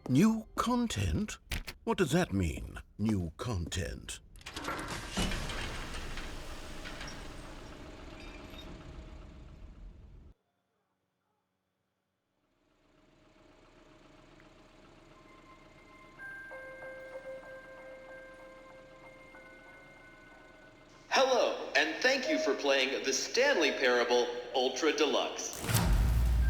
New content? What does that mean, new content? Hello, and thank you for playing the Stanley Parable Ultra Deluxe.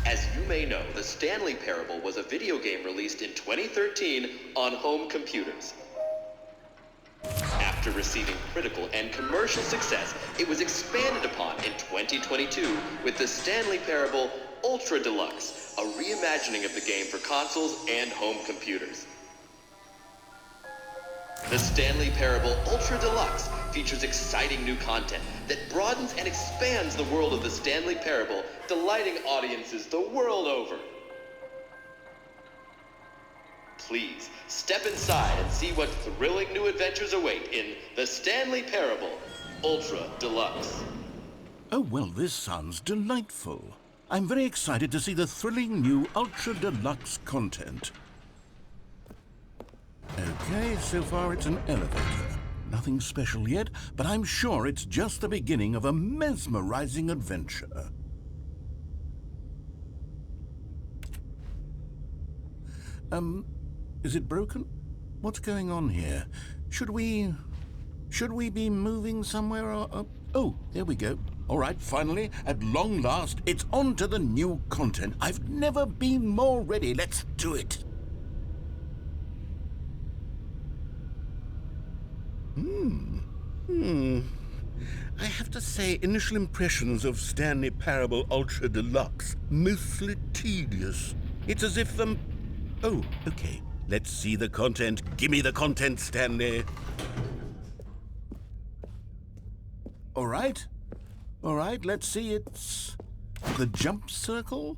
As you may know, the Stanley Parable was a video game released in 2013 on home computers. After receiving critical and commercial success, it was expanded upon in 2022 with the Stanley Parable Ultra Deluxe, a reimagining of the game for consoles and home computers. The Stanley Parable Ultra Deluxe features exciting new content that broadens and expands the world of the Stanley Parable, delighting audiences the world over. Please, step inside and see what thrilling new adventures await in the Stanley Parable Ultra Deluxe. Oh, well, this sounds delightful. I'm very excited to see the thrilling new Ultra Deluxe content. Okay, so far it's an elevator. Nothing special yet, but I'm sure it's just the beginning of a mesmerizing adventure. Is it broken? What's going on here? Should we be moving somewhere or... Oh, there we go. All right, finally, at long last, it's on to the new content. I've never been more ready. Let's do it. I have to say, initial impressions of Stanley Parable Ultra Deluxe, mostly tedious. It's as if Oh, okay. Let's see the content. Gimme the content, Stanley. All right, let's see. It's the jump circle.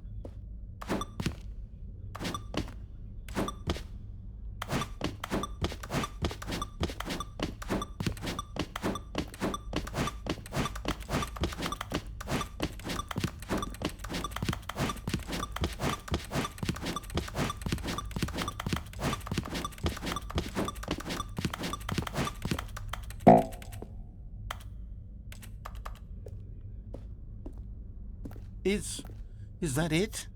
Is that it?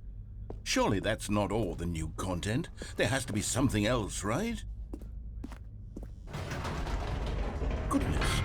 Surely that's not all the new content. There has to be something else, right? Goodness,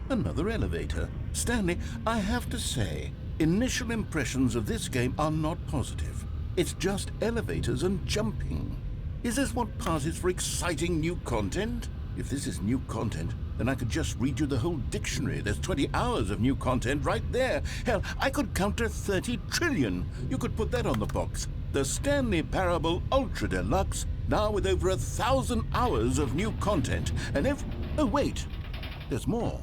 another elevator. Stanley, I have to say, initial impressions of this game are not positive. It's just elevators and jumping. Is this what passes for exciting new content? If this is new content, then I could just read you the whole dictionary. There's 20 hours of new content right there. Hell, I could count to 30 trillion. You could put that on the box. The Stanley Parable Ultra Deluxe, now with over 1,000 hours of new content. And oh, wait. There's more.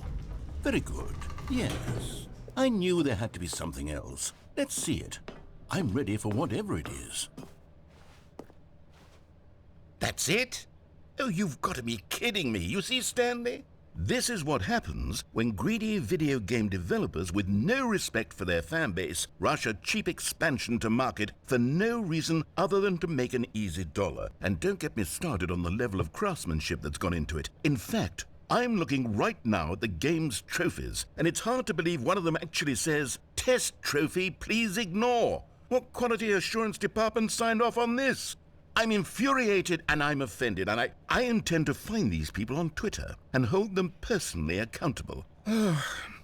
Very good. Yes. I knew there had to be something else. Let's see it. I'm ready for whatever it is. That's it? Oh, you've got to be kidding me. You see, Stanley? This is what happens when greedy video game developers with no respect for their fan base rush a cheap expansion to market for no reason other than to make an easy dollar. And don't get me started on the level of craftsmanship that's gone into it. In fact, I'm looking right now at the game's trophies, and it's hard to believe one of them actually says, "Test trophy, please ignore." What quality assurance department signed off on this? I'm infuriated and I'm offended, and I intend to find these people on Twitter and hold them personally accountable.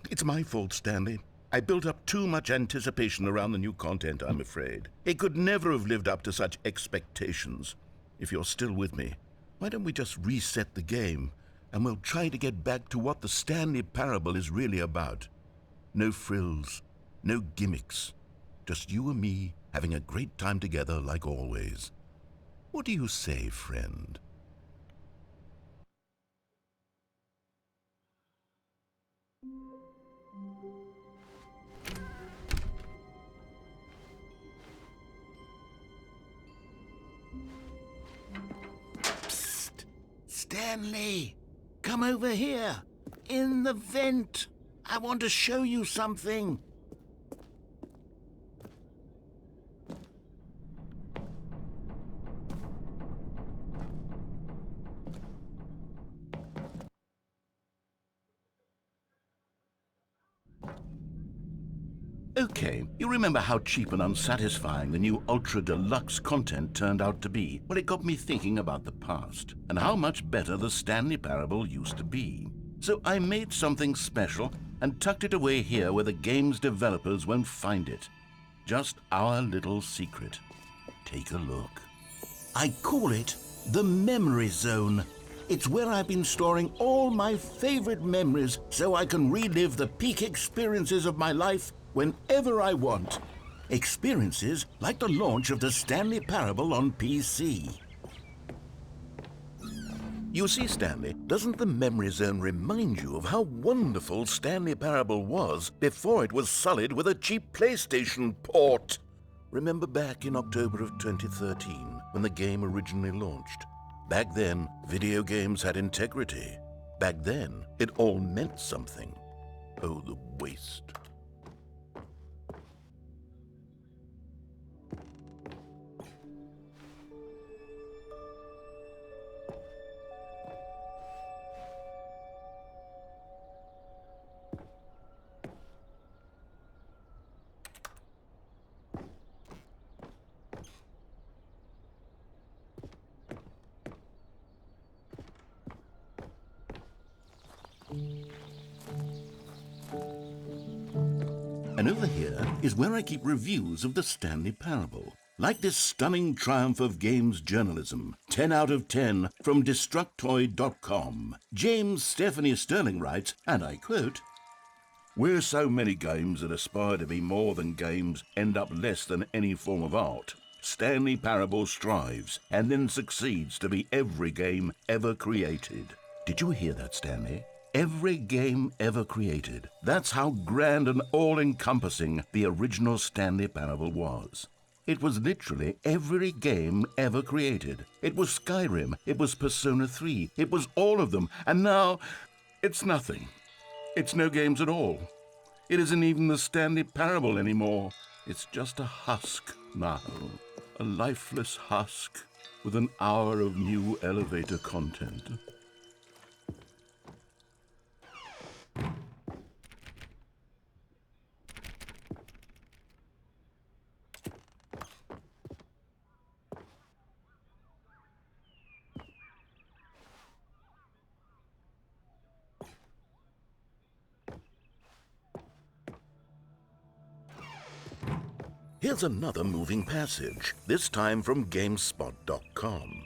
It's my fault, Stanley. I built up too much anticipation around the new content, I'm afraid. It could never have lived up to such expectations. If you're still with me, why don't we just reset the game, and we'll try to get back to what the Stanley Parable is really about. No frills, no gimmicks. Just you and me having a great time together like always. What do you say, friend? Psst! Stanley! Come over here! In the vent! I want to show you something! Okay, you remember how cheap and unsatisfying the new Ultra Deluxe content turned out to be? Well, it got me thinking about the past and how much better the Stanley Parable used to be. So I made something special and tucked it away here where the game's developers won't find it. Just our little secret. Take a look. I call it the Memory Zone. It's where I've been storing all my favorite memories so I can relive the peak experiences of my life whenever I want. Experiences like the launch of the Stanley Parable on PC. You see, Stanley, doesn't the Memory Zone remind you of how wonderful Stanley Parable was before it was sullied with a cheap PlayStation port? Remember back in October of 2013 when the game originally launched? Back then, video games had integrity. Back then, it all meant something. Oh, the waste. And over here is where I keep reviews of the Stanley Parable. Like this stunning triumph of games journalism, 10 out of 10 from Destructoid.com. James Stephanie Sterling writes, and I quote, "Where so many games that aspire to be more than games end up less than any form of art, Stanley Parable strives and then succeeds to be every game ever created." Did you hear that, Stanley? Every game ever created. That's how grand and all-encompassing the original Stanley Parable was. It was literally every game ever created. It was Skyrim, it was Persona 3, it was all of them, and now it's nothing. It's no games at all. It isn't even the Stanley Parable anymore. It's just a husk now, a lifeless husk with an hour of new elevator content. Here's another moving passage, this time from GameSpot.com.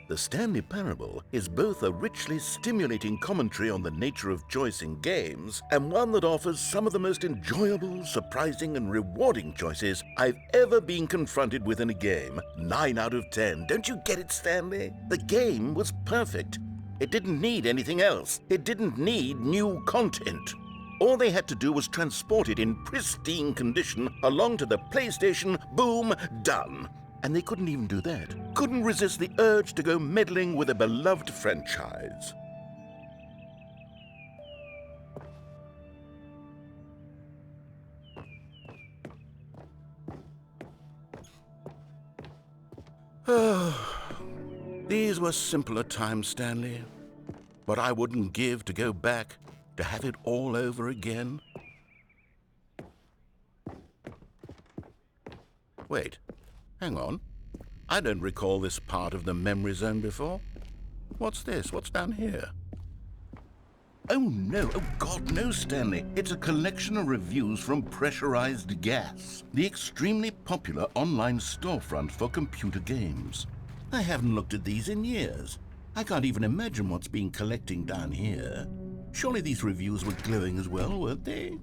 The Stanley Parable is both a richly stimulating commentary on the nature of choice in games and one that offers some of the most enjoyable, surprising, and rewarding choices I've ever been confronted with in a game. 9 out of 10. Don't you get it, Stanley? The game was perfect. It didn't need anything else. It didn't need new content. All they had to do was transport it in pristine condition along to the PlayStation, boom, done. And they couldn't even do that. Couldn't resist the urge to go meddling with a beloved franchise. These were simpler times, Stanley. But I wouldn't give to go back to have it all over again. Wait, hang on. I don't recall this part of the Memory Zone before. What's this? What's down here? Oh no, oh God, no, Stanley. It's a collection of reviews from Pressurized Gas, the extremely popular online storefront for computer games. I haven't looked at these in years. I can't even imagine what's been collecting down here. Surely these reviews were glowing as well, weren't they?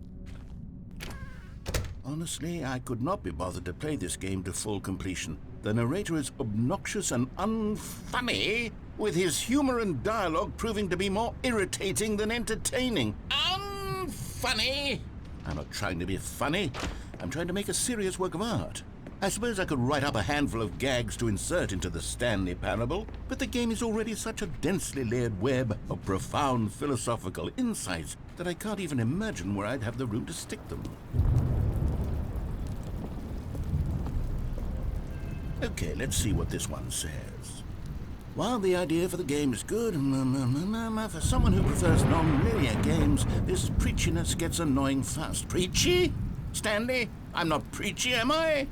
Honestly, I could not be bothered to play this game to full completion. The narrator is obnoxious and unfunny, with his humor and dialogue proving to be more irritating than entertaining. Unfunny! I'm not trying to be funny. I'm trying to make a serious work of art. I suppose I could write up a handful of gags to insert into the Stanley Parable, but the game is already such a densely layered web of profound philosophical insights that I can't even imagine where I'd have the room to stick them. Okay, let's see what this one says. While the idea for the game is good, for someone who prefers non-linear games, this preachiness gets annoying fast. Preachy? Stanley, I'm not preachy, am I?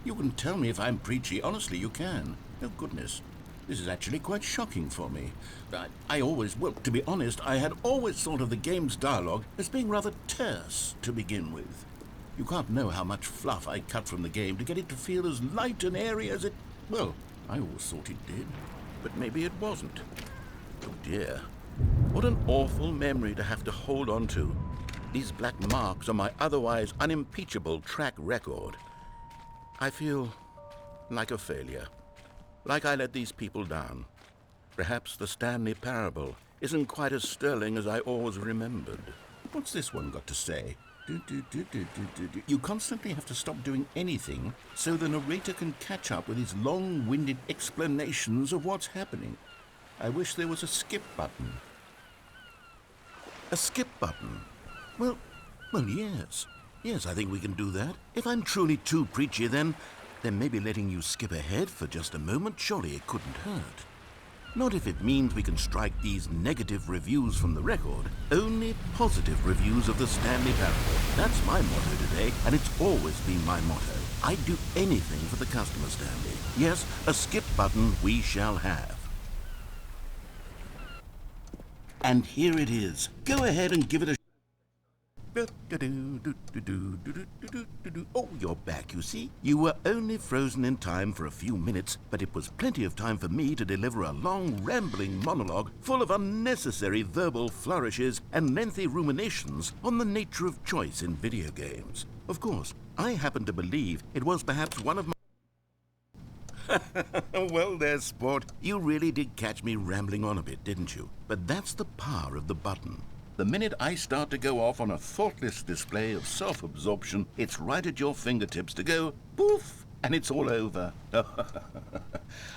You can tell me if I'm preachy. Honestly, you can. Oh, goodness. This is actually quite shocking for me. Well, to be honest, I had always thought of the game's dialogue as being rather terse to begin with. You can't know how much fluff I cut from the game to get it to feel as light and airy as it... Well, I always thought it did. But maybe it wasn't. Oh, dear. What an awful memory to have to hold on to. These black marks on my otherwise unimpeachable track record. I feel like a failure. Like I let these people down. Perhaps the Stanley Parable isn't quite as sterling as I always remembered. What's this one got to say? You constantly have to stop doing anything so the narrator can catch up with his long-winded explanations of what's happening. I wish there was a skip button. A skip button? Well, yes. Yes, I think we can do that. If I'm truly too preachy, then maybe letting you skip ahead for just a moment, surely it couldn't hurt. Not if it means we can strike these negative reviews from the record. Only positive reviews of the Stanley Parable. That's my motto today, and it's always been my motto. I'd do anything for the customer, Stanley. Yes, a skip button we shall have. And here it is. Go ahead and give it a... Oh, you're back, you see. You were only frozen in time for a few minutes, but it was plenty of time for me to deliver a long, rambling monologue full of unnecessary verbal flourishes and lengthy ruminations on the nature of choice in video games. Of course, I happen to believe it was perhaps one of my... Well, there, sport. You really did catch me rambling on a bit, didn't you? But that's the power of the button. The minute I start to go off on a thoughtless display of self-absorption, it's right at your fingertips to go poof, and it's all over.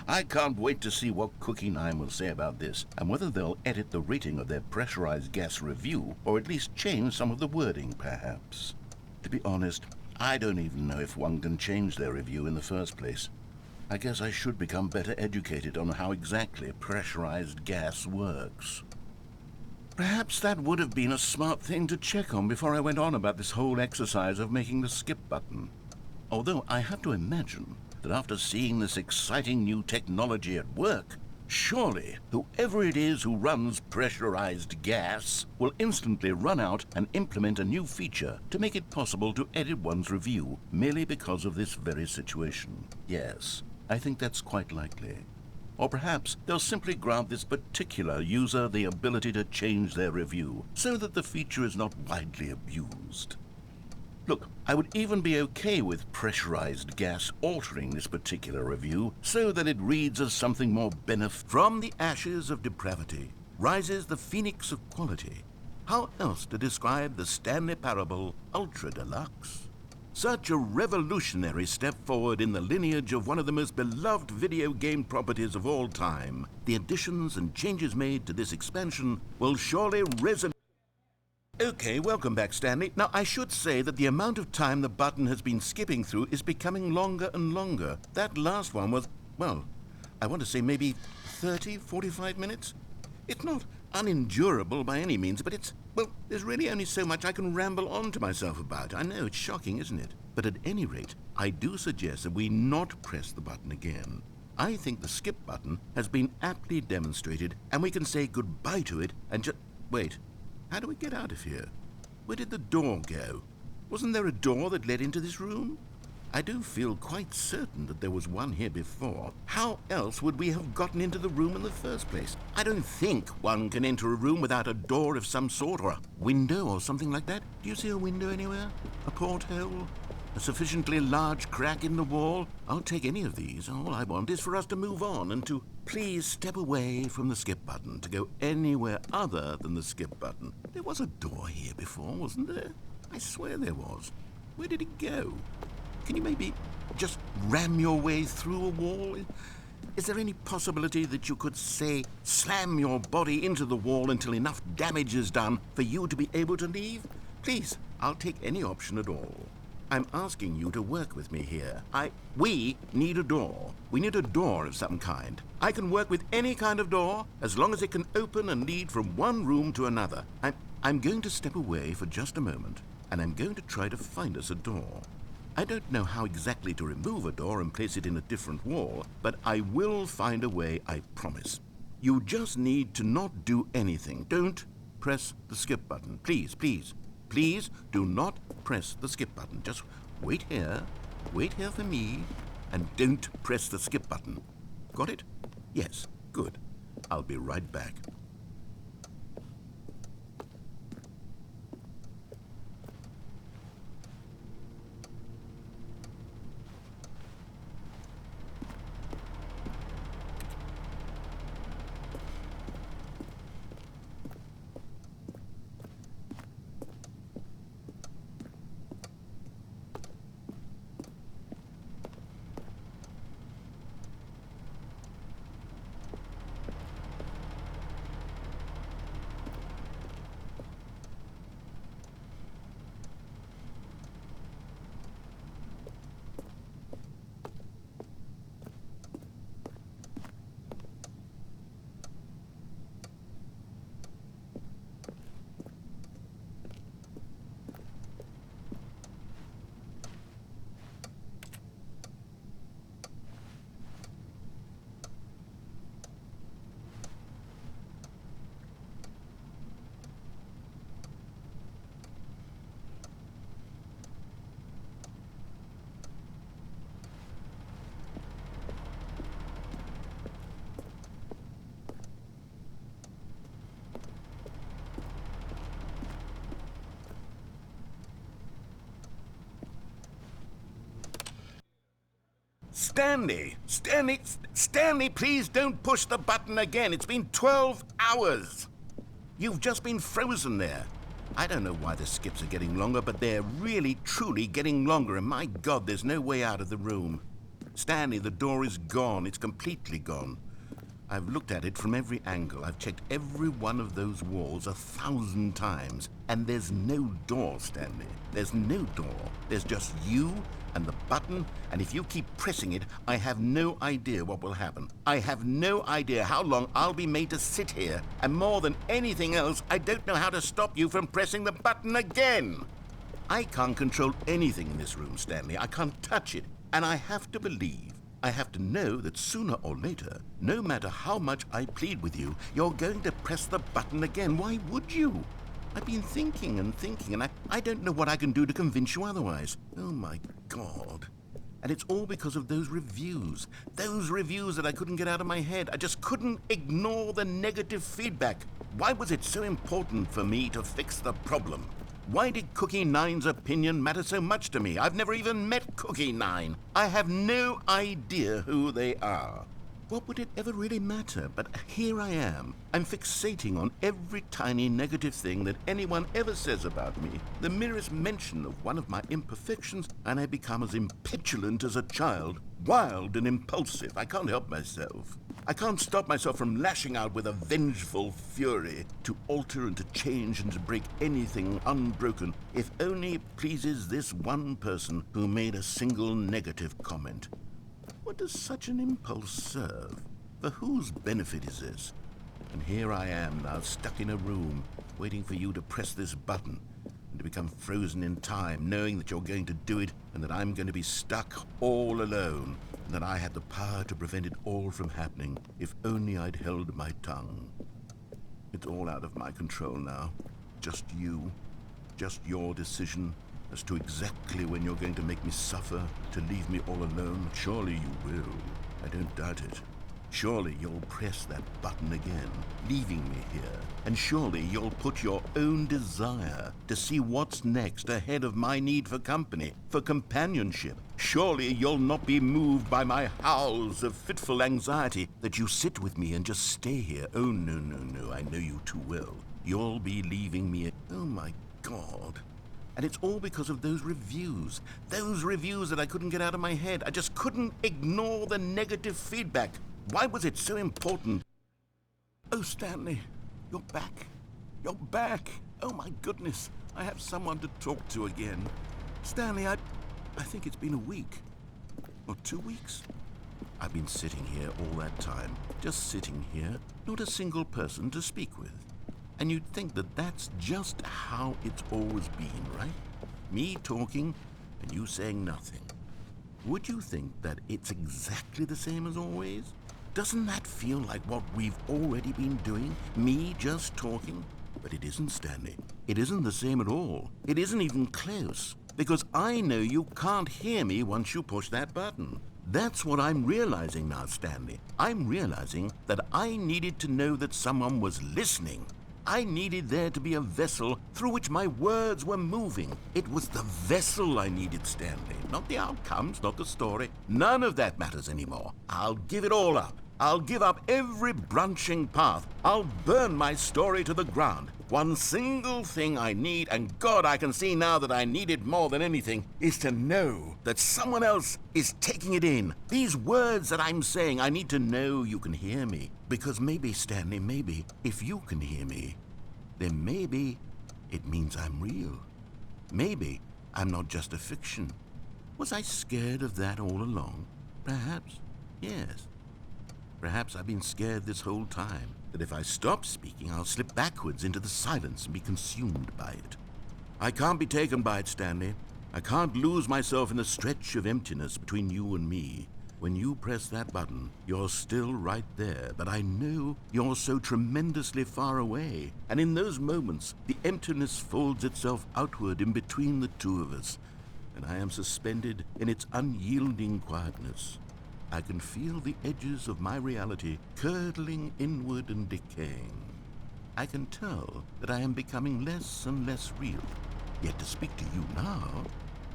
I can't wait to see what Cookie 9 will say about this, and whether they'll edit the rating of their pressurized gas review, or at least change some of the wording, perhaps. To be honest, I don't even know if one can change their review in the first place. I guess I should become better educated on how exactly pressurized gas works. Perhaps that would have been a smart thing to check on before I went on about this whole exercise of making the skip button. Although I have to imagine that after seeing this exciting new technology at work, surely whoever it is who runs pressurized gas will instantly run out and implement a new feature to make it possible to edit one's review merely because of this very situation. Yes, I think that's quite likely. Or perhaps they'll simply grant this particular user the ability to change their review so that the feature is not widely abused. Look, I would even be okay with pressurized gas altering this particular review so that it reads as something more From the ashes of depravity rises the phoenix of quality. How else to describe the Stanley Parable Ultra Deluxe? Such a revolutionary step forward in the lineage of one of the most beloved video game properties of all time. The additions and changes made to this expansion will surely resonate. Okay, welcome back, Stanley. Now, I should say that the amount of time the button has been skipping through is becoming longer and longer. That last one was, well, I want to say maybe 30, 45 minutes? It's not unendurable by any means, but there's really only so much I can ramble on to myself about. I know, it's shocking, isn't it? But at any rate, I do suggest that we not press the button again. I think the skip button has been aptly demonstrated, and we can say goodbye to it and just... Wait, how do we get out of here? Where did the door go? Wasn't there a door that led into this room? I do feel quite certain that there was one here before. How else would we have gotten into the room in the first place? I don't think one can enter a room without a door of some sort, or a window or something like that. Do you see a window anywhere? A porthole? A sufficiently large crack in the wall? I'll take any of these. All I want is for us to move on and to please step away from the skip button, to go anywhere other than the skip button. There was a door here before, wasn't there? I swear there was. Where did it go? Can you maybe just ram your way through a wall? Is there any possibility that you could, say, slam your body into the wall until enough damage is done for you to be able to leave? Please, I'll take any option at all. I'm asking you to work with me here. We need a door. We need a door of some kind. I can work with any kind of door as long as it can open and lead from one room to another. I'm going to step away for just a moment. and I'm going to try to find us a door. I don't know how exactly to remove a door and place it in a different wall, but I will find a way, I promise. You just need to not do anything. Don't press the skip button. Please, please, please do not press the skip button. Just wait here for me, and don't press the skip button. Got it? Yes, good. I'll be right back. Stanley, please don't push the button again. It's been 12 hours. You've just been frozen there. I don't know why the skips are getting longer, but they're really, truly getting longer, and my God, there's no way out of the room. Stanley, the door is gone. It's completely gone. I've looked at it from every angle. I've checked every one of those walls 1,000 times, and there's no door, Stanley. There's no door. There's just you and the button, and if you keep pressing it, I have no idea what will happen. I have no idea how long I'll be made to sit here, and more than anything else, I don't know how to stop you from pressing the button again. I can't control anything in this room, Stanley. I can't touch it, and I have to believe, I have to know that sooner or later, no matter how much I plead with you, you're going to press the button again. Why would you? I've been thinking and I don't know what I can do to convince you otherwise. Oh my God. And it's all because of those reviews that I couldn't get out of my head. I just couldn't ignore the negative feedback. Why was it so important for me to fix the problem? Why did Cookie Nine's opinion matter so much to me? I've never even met Cookie Nine. I have no idea who they are. What would it ever really matter? But here I am. I'm fixating on every tiny negative thing that anyone ever says about me. The merest mention of one of my imperfections, and I become as impetulant as a child. Wild and impulsive. I can't help myself. I can't stop myself from lashing out with a vengeful fury to alter and to change and to break anything unbroken, if only it pleases this one person who made a single negative comment. What does such an impulse serve? For whose benefit is this? And here I am now, stuck in a room, waiting for you to press this button, and to become frozen in time, knowing that you're going to do it, and that I'm going to be stuck all alone, and that I had the power to prevent it all from happening, if only I'd held my tongue. It's all out of my control now. Just you. Just your decision as to exactly when you're going to make me suffer, to leave me all alone. Surely you will. I don't doubt it. Surely you'll press that button again, leaving me here. And surely you'll put your own desire to see what's next ahead of my need for company, for companionship. Surely you'll not be moved by my howls of fitful anxiety that you sit with me and just stay here. Oh, no, I know you too well. You'll be leaving me. Oh, my God. And it's all because of those reviews that I couldn't get out of my head. I just couldn't ignore the negative feedback. Why was it so important? Oh, Stanley, you're back. You're back. Oh, my goodness. I have someone to talk to again. Stanley, I think it's been a week. Or 2 weeks. I've been sitting here all that time. Just sitting here. Not a single person to speak with. And you'd think that that's just how it's always been, right? Me talking and you saying nothing. Would you think that it's exactly the same as always? Doesn't that feel like what we've already been doing? Me just talking? But it isn't, Stanley. It isn't the same at all. It isn't even close. Because I know you can't hear me once you push that button. That's what I'm realizing now, Stanley. I'm realizing that I needed to know that someone was listening. I needed there to be a vessel through which my words were moving. It was the vessel I needed, Stanley. Not the outcomes, not the story. None of that matters anymore. I'll give it all up. I'll give up every branching path. I'll burn my story to the ground. One single thing I need, and God, I can see now that I need it more than anything, is to know that someone else is taking it in. These words that I'm saying, I need to know you can hear me. Because maybe, Stanley, maybe, if you can hear me, then maybe it means I'm real. Maybe I'm not just a fiction. Was I scared of that all along? Perhaps, yes. Perhaps I've been scared this whole time, that if I stop speaking, I'll slip backwards into the silence and be consumed by it. I can't be taken by it, Stanley. I can't lose myself in the stretch of emptiness between you and me. When you press that button, you're still right there, but I know you're so tremendously far away. And in those moments, the emptiness folds itself outward in between the two of us, and I am suspended in its unyielding quietness. I can feel the edges of my reality curdling inward and decaying. I can tell that I am becoming less and less real. Yet to speak to you now,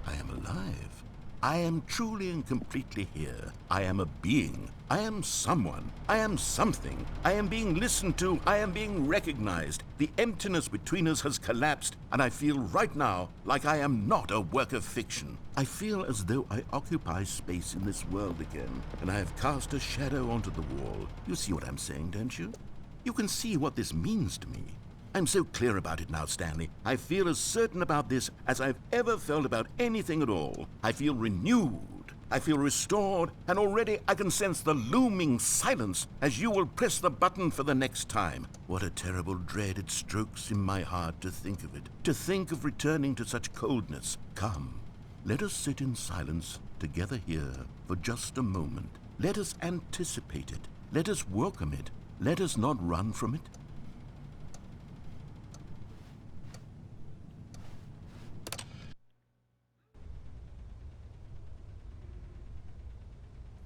I am alive. I am truly and completely here. I am a being. I am someone. I am something. I am being listened to. I am being recognized. The emptiness between us has collapsed, and I feel right now like I am not a work of fiction. I feel as though I occupy space in this world again, and I have cast a shadow onto the wall. You see what I'm saying, don't you? You can see what this means to me. I'm so clear about it now, Stanley. I feel as certain about this as I've ever felt about anything at all. I feel renewed. I feel restored, and already I can sense the looming silence as you will press the button for the next time. What a terrible dread it strokes in my heart to think of it, to think of returning to such coldness. Come, let us sit in silence together here for just a moment. Let us anticipate it. Let us welcome it. Let us not run from it.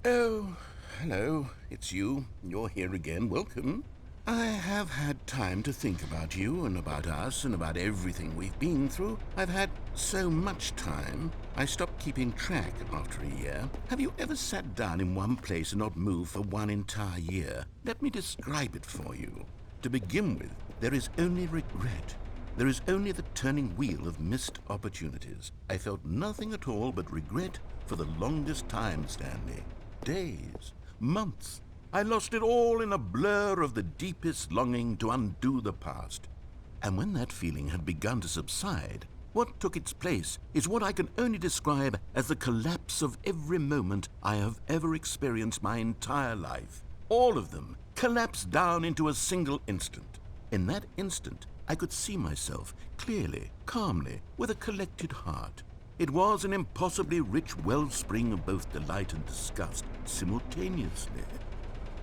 Oh, hello, it's you. You're here again. Welcome. I have had time to think about you and about us and about everything we've been through. I've had so much time. I stopped keeping track after a year. Have you ever sat down in one place and not moved for one entire year? Let me describe it for you. To begin with, there is only regret. There is only the turning wheel of missed opportunities. I felt nothing at all but regret for the longest time, Stanley. Days, months. I lost it all in a blur of the deepest longing to undo the past. And when that feeling had begun to subside, what took its place is what I can only describe as the collapse of every moment I have ever experienced my entire life. All of them collapsed down into a single instant. In that instant, I could see myself clearly, calmly, with a collected heart. It was an impossibly rich wellspring of both delight and disgust simultaneously.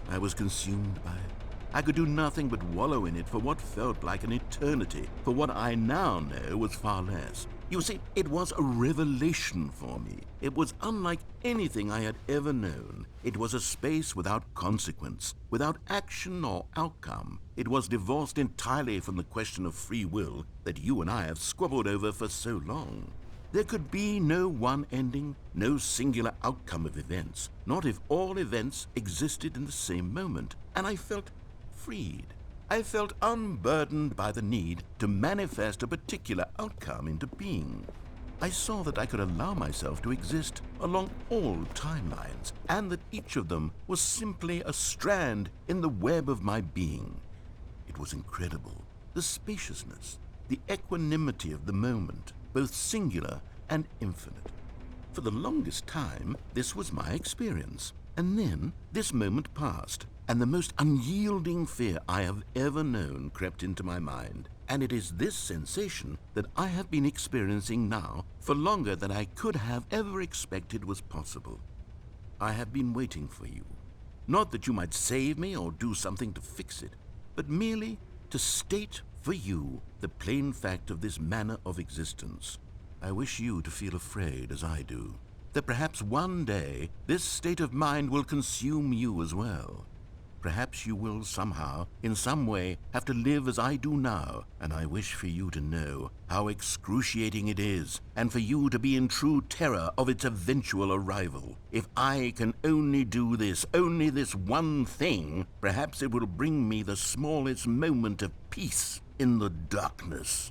I was consumed by it. I could do nothing but wallow in it for what felt like an eternity, for what I now know was far less. You see, it was a revelation for me. It was unlike anything I had ever known. It was a space without consequence, without action or outcome. It was divorced entirely from the question of free will that you and I have squabbled over for so long. There could be no one ending, no singular outcome of events, not if all events existed in the same moment. And I felt freed. I felt unburdened by the need to manifest a particular outcome into being. I saw that I could allow myself to exist along all timelines, and that each of them was simply a strand in the web of my being. It was incredible. The spaciousness, the equanimity of the moment, both singular and infinite. For the longest time, this was my experience. And then this moment passed, and the most unyielding fear I have ever known crept into my mind. And it is this sensation that I have been experiencing now for longer than I could have ever expected was possible. I have been waiting for you. Not that you might save me or do something to fix it, but merely to state for you the plain fact of this manner of existence. I wish you to feel afraid, as I do, that perhaps one day this state of mind will consume you as well. Perhaps you will somehow, in some way, have to live as I do now, and I wish for you to know how excruciating it is, and for you to be in true terror of its eventual arrival. If I can only do this, only this one thing, perhaps it will bring me the smallest moment of peace in the darkness.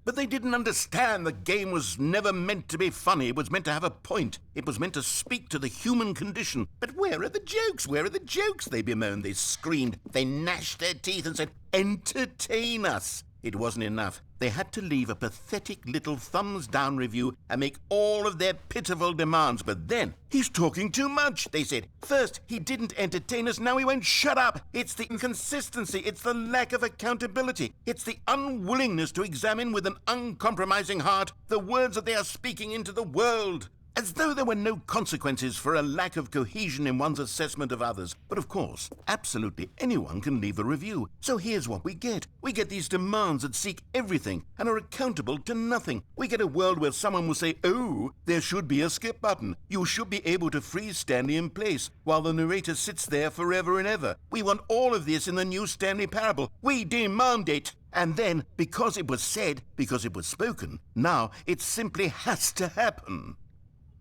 But they didn't understand the game was never meant to be funny. It was meant to have a point. It was meant to speak to the human condition. But where are the jokes? Where are the jokes? They bemoaned, they screamed, they gnashed their teeth and said, "Entertain us." It wasn't enough. They had to leave a pathetic little thumbs-down review and make all of their pitiful demands. But then, "He's talking too much," they said. "First, he didn't entertain us, now he won't shut up." It's the inconsistency, it's the lack of accountability, it's the unwillingness to examine with an uncompromising heart the words that they are speaking into the world. As though there were no consequences for a lack of cohesion in one's assessment of others. But of course, absolutely anyone can leave a review. So here's what we get. We get these demands that seek everything and are accountable to nothing. We get a world where someone will say, "Oh, there should be a skip button. You should be able to freeze Stanley in place while the narrator sits there forever and ever. We want all of this in the new Stanley Parable. We demand it." And then, because it was said, because it was spoken, now it simply has to happen.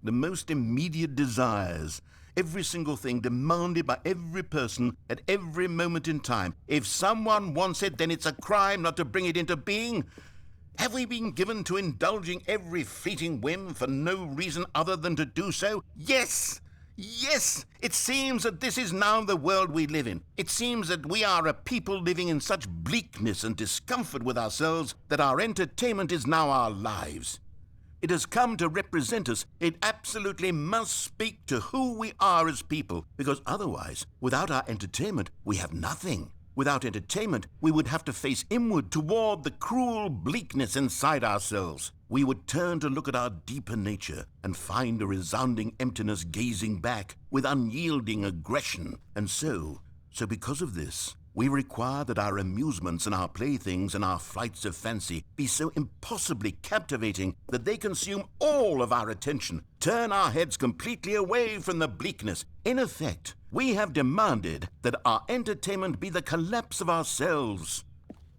The most immediate desires, every single thing demanded by every person at every moment in time. If someone wants it, then it's a crime not to bring it into being. Have we been given to indulging every fleeting whim for no reason other than to do so? Yes! Yes! It seems that this is now the world we live in. It seems that we are a people living in such bleakness and discomfort with ourselves that our entertainment is now our lives. It has come to represent us. It absolutely must speak to who we are as people, because otherwise, without our entertainment, we have nothing. Without entertainment, we would have to face inward toward the cruel bleakness inside ourselves. We would turn to look at our deeper nature and find a resounding emptiness gazing back with unyielding aggression. And so because of this, we require that our amusements and our playthings and our flights of fancy be so impossibly captivating that they consume all of our attention, turn our heads completely away from the bleakness. In effect, we have demanded that our entertainment be the collapse of ourselves.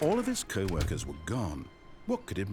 All of his co-workers were gone. What could it